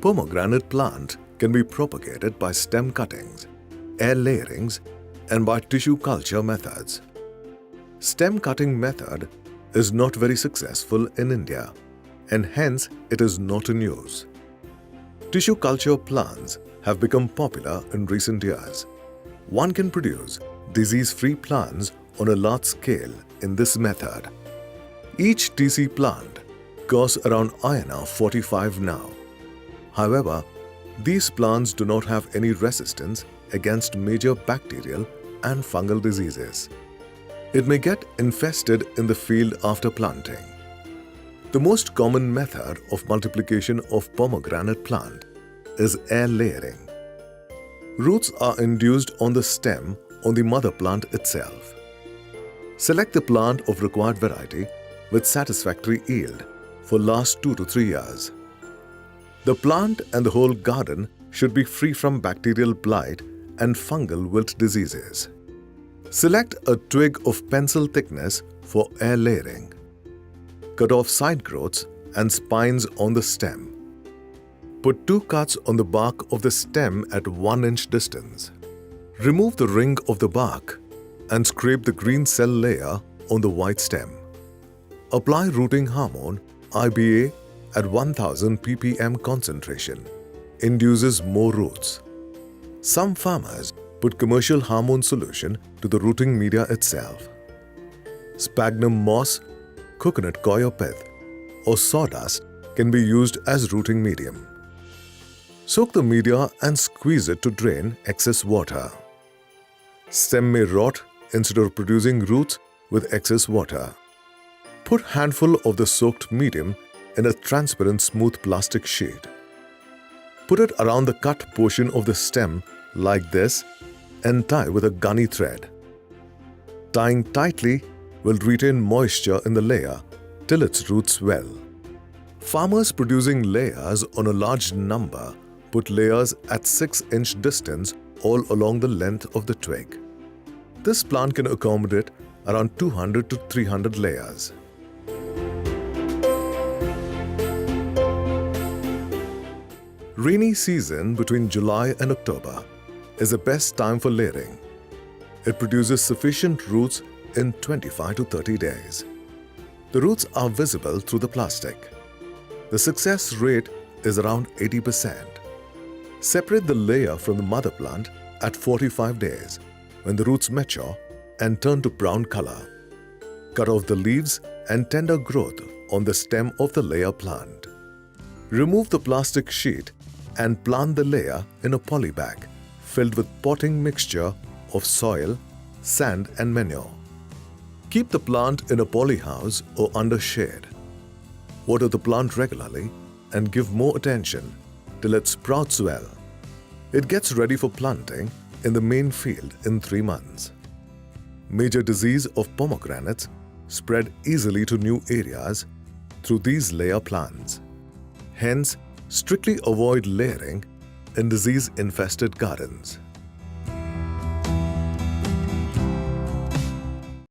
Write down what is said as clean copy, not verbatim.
Pomegranate plant can be propagated by stem cuttings, air layerings, and by tissue culture methods. Stem cutting method is not very successful in India, and hence it is not in use. Tissue culture plants have become popular in recent years. One can produce disease-free plants on a large scale in this method. Each TC plant costs around INR 45 now. However, these plants do not have any resistance against major bacterial and fungal diseases. It may get infested in the field after planting. The most common method of multiplication of pomegranate plant is air layering. Roots are induced on the stem on the mother plant itself. Select the plant of required variety with satisfactory yield for last 2 to 3 years. The plant and the whole garden should be free from bacterial blight and fungal wilt diseases. Select a twig of pencil thickness for air layering. Cut off side growths and spines on the stem. Put 2 cuts on the bark of the stem at 1 inch distance. Remove the ring of the bark and scrape the green cell layer on the white stem. Apply rooting hormone IBA at 1000 ppm concentration. Induces more roots. Some farmers put commercial hormone solution to the rooting media itself. Sphagnum moss, coconut coir pith, or sawdust can be used as rooting medium. Soak the media and squeeze it to drain excess water. Stem may rot instead of producing roots with excess water. Put handful of the soaked medium in a transparent smooth plastic sheet. Put it around the cut portion of the stem like this and tie with a gunny thread. Tying tightly will retain moisture in the layer till its roots well. Farmers producing layers on a large number put layers at 6 inch distance all along the length of the twig. This plant can accommodate around 200 to 300 layers. Rainy season between July and October is the best time for layering. It produces sufficient roots in 25 to 30 days. The roots are visible through the plastic. The success rate is around 80%. Separate the layer from the mother plant at 45 days when the roots mature and turn to brown color. Cut off the leaves and tender growth on the stem of the layer plant. Remove the plastic sheet and plant the layer in a poly bag filled with potting mixture of soil, sand and manure. Keep the plant in a poly house or under shade. Water the plant regularly and give more attention till it sprouts well. It gets ready for planting in the main field in 3 months. Major disease of pomegranates spread easily to new areas through these layer plants. Hence, strictly avoid layering in disease-infested gardens.